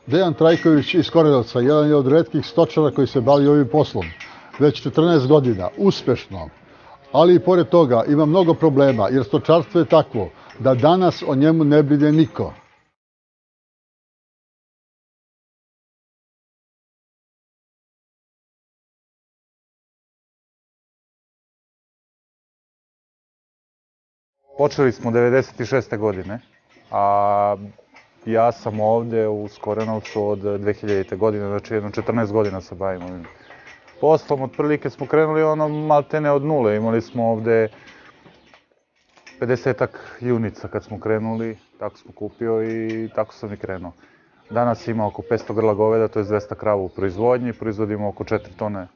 Dejan Trajković iz Korenovca, jedan je od retkih stočara koji se bavi ovim poslom. Već 14 godina, uspešno. Ali i pored toga ima mnogo problema, jer stočarstvo je takvo da danas o njemu ne brine niko. Počeli smo 96. godine, a ja sam ovde u Korenovcu od 2000. godine, znači jedno 14 godina se bavim ovim poslom. Otprilike smo krenuli maltene od nule, imali smo ovde 50-ak junica kad smo krenuli, tako smo kupio i tako sam i krenuo. Danas ima oko 500 grla goveda, to je 200 krava u proizvodnji, proizvodimo oko 4 tone,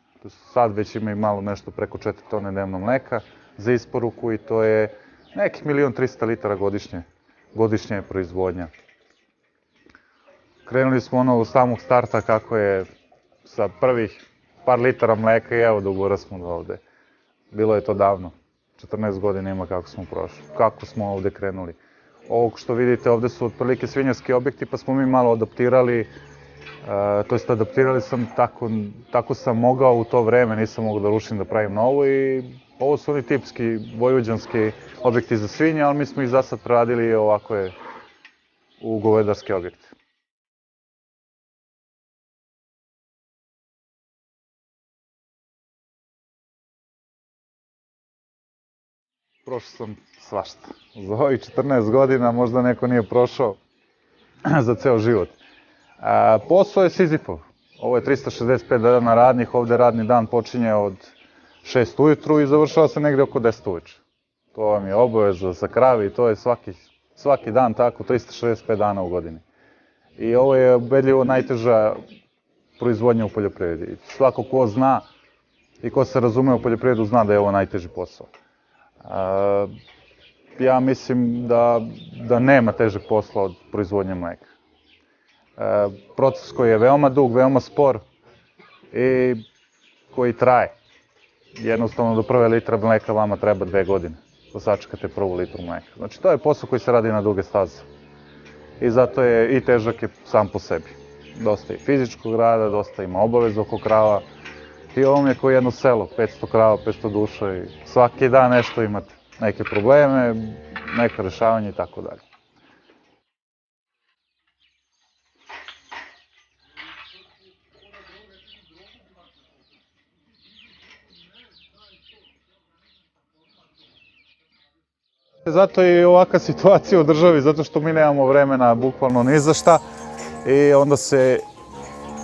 sad već ima i malo nešto preko 4 tone dnevno mleka za isporuku i to je nekih 1.300.000 litara godišnje je proizvodnja. Krenuli smo od samog starta kako je sa prvih par litara mleka i evo dogura smo do ovde. Bilo je to davno, 14 godina ima kako smo prošli, kako smo ovde krenuli. Ovo što vidite ovde su otprilike svinjarski objekti pa smo mi malo adaptirali, to jest adaptirali sam tako sam mogao u to vreme, nisam mogao da rušim da pravim novo i ovo su oni tipski vojvođanski objekti za svinje, ali mi smo ih za sad preradili ovako je u govedarske objekte. Prošao sam svašta. Za ovih 14 godina možda neko nije prošao za ceo život. Posao je Sizifov. Ovo je 365 dana radnih, ovde radni dan počinje od 6 ujutru i završava se negde oko 10 uveče. To vam je obaveza za kravi i to je svaki dan tako, 365 dana u godini. I ovo je ubedljivo najteža proizvodnja u poljoprivredi. Svako ko zna i ko se razume u poljoprivredu zna da je ovo najteži posao. Ja mislim da nema težeg posla od proizvodnje mleka. Proces koji je veoma dug, veoma spor i koji traje. Jednostavno do prve litre mleka vama treba 2 godine da sačekate prvu litru mleka. Znači to je posao koji se radi na duge staze. I zato je i težak je sam po sebi. Dosta i fizičkog rada, dosta ima obaveza oko krava. I ovo mi je kao jedno selo, 500 krava, 500 duša i svaki dan nešto imate. Neke probleme, neka rešavanje i tako dalje. Zato je i ovakva situacija u državi, zato što mi nemamo vremena bukvalno ni za šta i onda se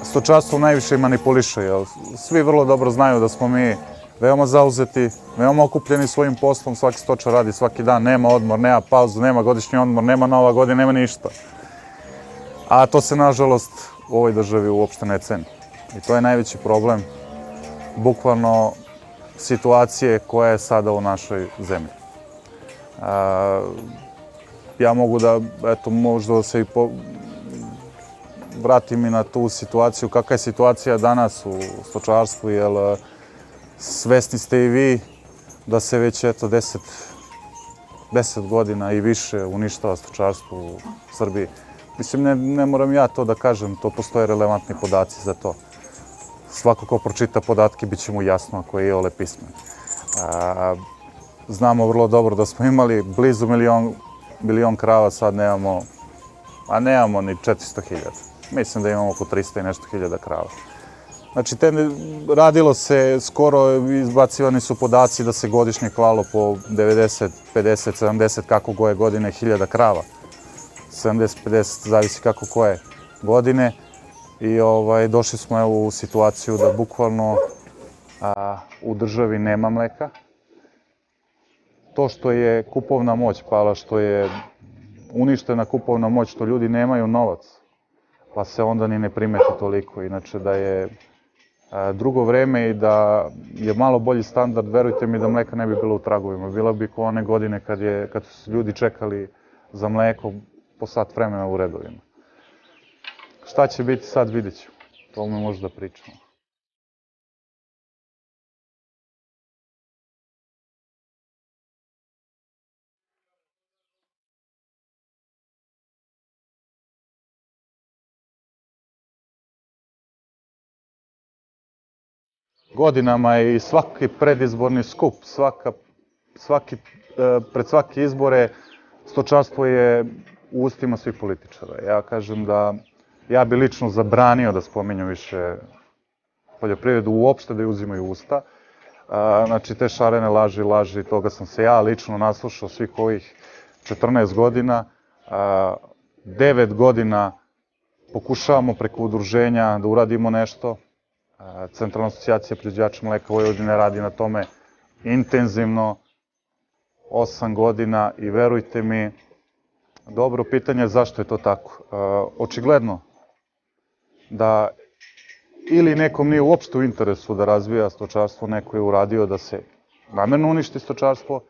stočarstvo najviše manipuliše, jer svi vrlo dobro znaju da smo mi veoma zauzeti, veoma okupljeni svojim poslom, svaki stočar radi svaki dan, nema odmor, nema pauzu, nema godišnji odmor, nema Nova godina, nema ništa. A to se nažalost u ovoj državi uopšte ne ceni. I to je najveći problem, bukvalno situacije koja je sada u našoj zemlji. Ja mogu da, eto, možda se i vratim i na tu situaciju, kakva je situacija danas u stočarstvu, jer svesni ste i vi da se već, eto, 10 godina i više uništava stočarstvo u Srbiji. Mislim, ne moram ja to da kažem, to postoje relevantni podaci za to. Svako ko pročita podatke bit će mu jasno ako je iole pismen. Znamo vrlo dobro da smo imali blizu milion krava, sad nemamo, a nemamo ni 400.000. Mislim da imamo oko 300 i nešto hiljada krava. Znači, radilo se, skoro izbacivani su podaci da se godišnje klalo po 90, 50, 70, kako koje godine, 1000 krava. 70, 50, zavisi kako koje godine. I došli smo u situaciju da bukvalno u državi nema mleka. To što je kupovna moć pala, što je uništena kupovna moć, što ljudi nemaju novac, pa se onda ni ne primeti toliko. Inače da je drugo vreme i da je malo bolji standard, verujte mi da mleka ne bi bilo u tragovima. Bila bi kao one godine kad su ljudi čekali za mleko po sat vremena u redovima. Šta će biti sad, vidjet ću. To me možda pričamo. Godinama i svaki predizborni skup, pred svake izbore, stočarstvo je u ustima svih političara. Ja kažem da ja bi lično zabranio da spominju više poljoprivredu, uopšte da je uzimaju u usta. Znači, te šarene laži, toga sam se ja lično naslušao svih ovih 14 godina. 9 godina pokušavamo preko udruženja da uradimo nešto. Centralna asocijacija proizvođača mleka Vojvodine radi na tome intenzivno 8 godina i verujte mi, dobro pitanje je zašto je to tako. Očigledno da ili nekom nije uopšte u interesu da razvija stočarstvo, neko je uradio da se namerno uništi stočarstvo,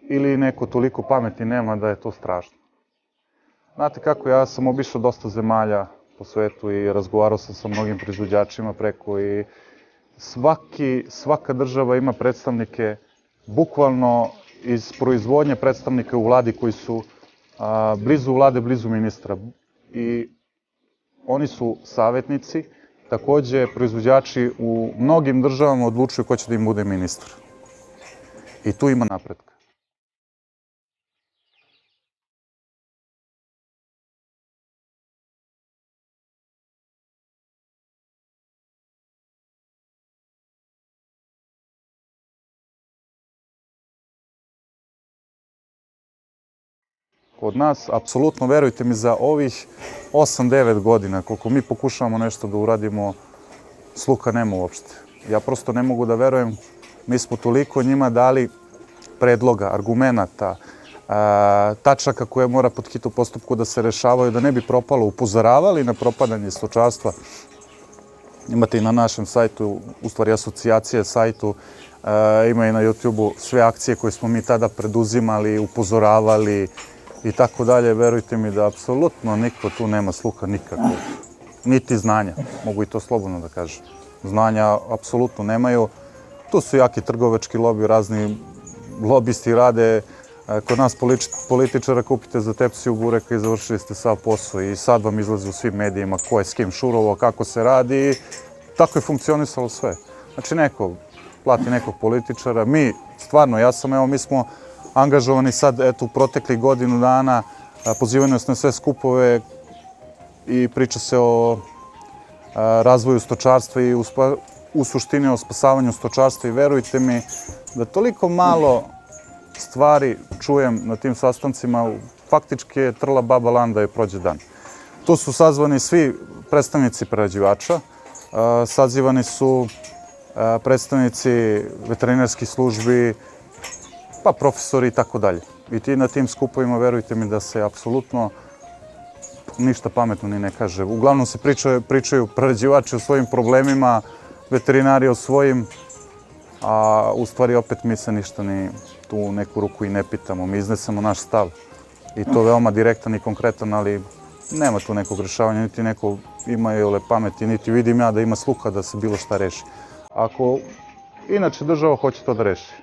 ili neko toliko pameti nema da je to strašno. Znate kako, ja sam obišao dosta zemalja po svetu i razgovarao sam sa mnogim proizvođačima preko i svaka država ima predstavnike, bukvalno iz proizvodnje predstavnika u vladi koji su blizu vlade, blizu ministra. I oni su savjetnici, takođe proizvođači u mnogim državama odlučuju ko će da im bude ministar. I tu ima napretka. Kod nas, apsolutno, verujte mi, za ovih 8-9 godina, koliko mi pokušavamo nešto da uradimo, sluha nema uopšte. Ja prosto ne mogu da verujem, mi smo toliko njima dali predloga, argumenata, tačaka koje mora pod hitnom postupku da se rešavaju, da ne bi propalo, upozoravali na propadanje stočarstva. Imate i na našem sajtu, u stvari asocijacije sajtu, ima i na YouTube-u sve akcije koje smo mi tada preduzimali, upozoravali i tako dalje. Verujte mi da apsolutno niko tu nema sluha nikakvog, niti znanja, mogu i to slobodno da kažem. Znanja apsolutno nemaju. Tu su jaki trgovački lobi, razni lobisti rade. Kod nas političara kupite za tepsiju bureka i završili ste sav posao i sad vam izlazi u svim medijima ko je s kim šurovo, kako se radi i tako je funkcionisalo sve. Znači neko plati nekog političara, mi stvarno, mi smo angažovani sad, eto, u proteklih godinu dana, pozivani nas na sve skupove i priča se o razvoju stočarstva i u suštini o spasavanju stočarstva i verujte mi da toliko malo stvari čujem na tim sastancima, faktički je trla baba lan da je prođe dan. Tu su sazvani svi predstavnici prerađivača, sazivani su predstavnici veterinarskih službi, pa profesori i tako dalje. I ti na tim skupovima, verujte mi da se apsolutno ništa pametno ni ne kaže. Uglavnom se pričaju prerađivači o svojim problemima, veterinari o svojim, a u stvari opet mi se ništa ni tu neku ruku i ne pitamo. Mi iznesemo naš stav i to veoma direktan i konkretan, ali nema tu nekog rešavanja, niti neko ima jole pameti, niti vidim ja da ima sluha da se bilo šta reši. Ako inače država hoće to da reši,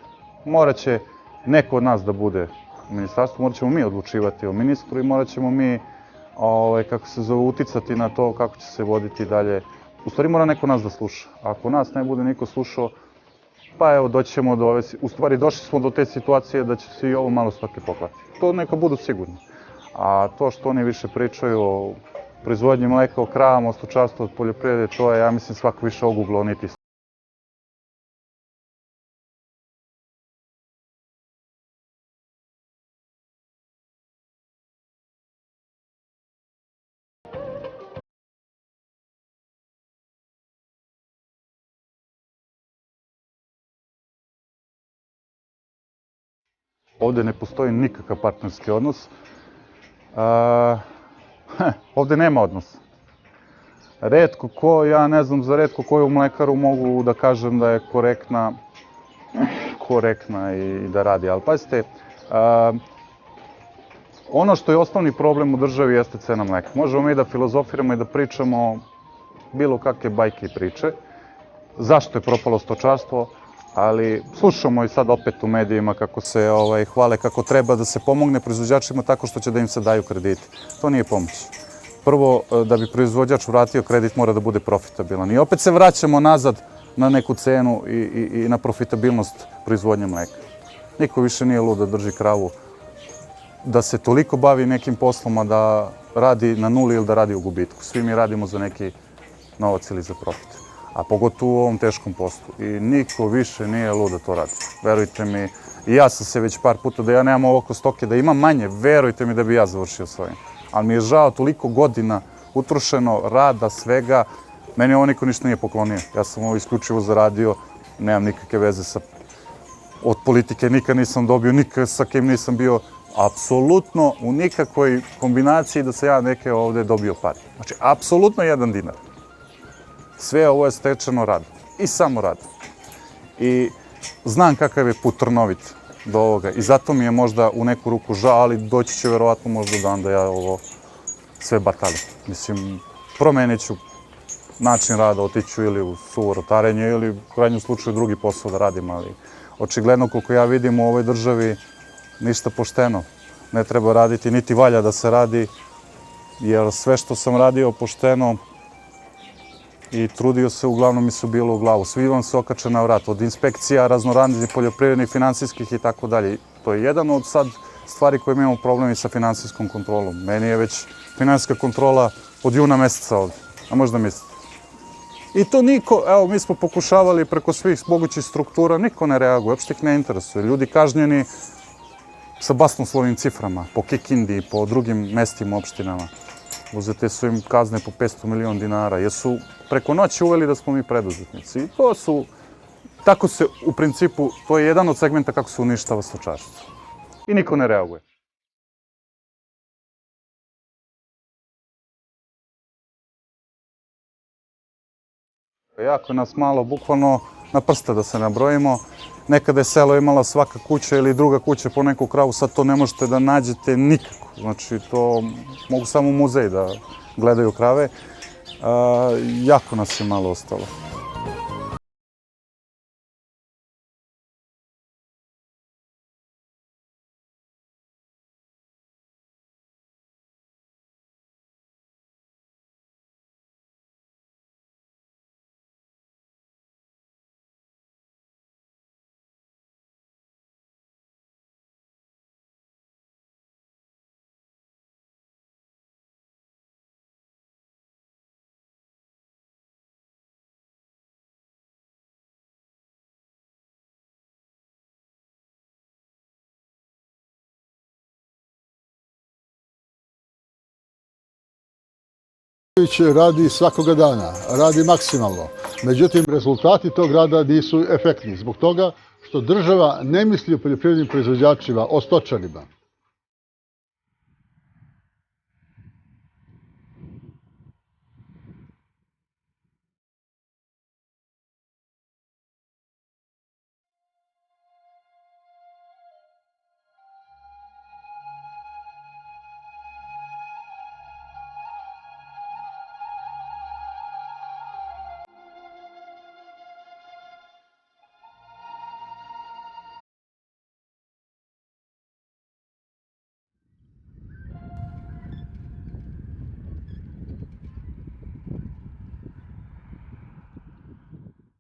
morat će neko od nas da bude u ministarstvu, morat ćemo mi odlučivati o ministru i morat ćemo mi, uticati na to kako će se voditi dalje. U stvari mora neko nas da sluša. Ako nas ne bude niko slušao, pa evo doći ćemo do ove, u stvari došli smo do te situacije da će se i ovo malo stoke poklati. To neka budu sigurni. A to što oni više pričaju o proizvodnji mleka, o kravama, o stočarstvu, od poljoprivrede, to je, ja mislim, svako više oguglao niti. Ovde ne postoji nikakav partnerski odnos. Ovde nema odnosa. Retko ko, ja ne znam za retko koju mlekaru mogu da kažem da je korektna i da radi. Ali pazite, ono što je osnovni problem u državi jeste cena mleka. Možemo mi da filozofiramo i da pričamo bilo kakve bajke i priče. Zašto je propalo stočarstvo? Ali slušamo i sad opet u medijima kako se hvale kako treba da se pomogne proizvođačima tako što će da im se daju krediti. To nije pomoć. Prvo, da bi proizvođač vratio kredit mora da bude profitabilan. I opet se vraćamo nazad na neku cenu i na profitabilnost proizvodnje mleka. Niko više nije lud da drži kravu, da se toliko bavi nekim poslom, a da radi na nuli ili da radi u gubitku. Svi mi radimo za neki novac ili za profit. A pogotovo u ovom teškom poslu. I niko više nije lud da to radi. Verujte mi, i ja sam se već par puta, da ja nemam ovako stoke, da imam manje, verujte mi da bi ja završio svojim. Ali mi je žao, toliko godina utrošeno, rada, svega, meni ovo niko ništa nije poklonio. Ja sam ovo isključivo zaradio, nemam nikakve veze od politike, nikad nisam dobio, nikad sa kim nisam bio, apsolutno u nikakvoj kombinaciji da se ja neke ovde dobio pare. Znači, apsolutno 1 dinar. Sve ovo je stečeno radom i samo radom. I znam kakav je put trnovit do ovoga i zato mi je možda u neku ruku žao, ali doći će verovatno možda dan da ja ovo sve batalim. Mislim, promenit ću način rada, otiću ili u suvo rotarenje ili u krajnjem slučaju drugi posao da radim, ali očigledno koliko ja vidim u ovoj državi ništa pošteno ne treba raditi, niti valja da se radi, jer sve što sam radio pošteno i trudio se, uglavnom mi su bilo u glavu. Svi vam se okače na vrat, od inspekcija, raznoraznih poljoprivrednih, finansijskih i tako dalje. To je jedan od sad stvari koje mi imamo problemi sa finansijskom kontrolom. Meni je već finansijska kontrola od juna meseca ovde, a možda mislite. I to niko, evo, mi smo pokušavali preko svih mogućih struktura, niko ne reaguje, uopšte ih ne interesuje. Ljudi kažnjeni sa basnoslovnim ciframa, po Kikindi, po drugim mestima, opštinama. Uzete su im kazne po 500 miliona dinara, jer su preko noći uveli da smo mi preduzetnici. I to su, tako se, u principu, to je jedan od segmenta kako se uništava stočarstvo. I niko ne reaguje. Jako nas malo, bukvalno na prste da se nabrojimo. Nekada je selo imala svaka kuća ili druga kuća po neku kravu, sad to ne možete da nađete nikako. Znači, to mogu samo u muzej da gledaju krave. Jako nas je malo ostalo. Radi svakoga dana, radi maksimalno. Međutim, rezultati tog rada nisu efektni zbog toga što država ne misli o poljoprivrednim proizvođačima, o stočarima.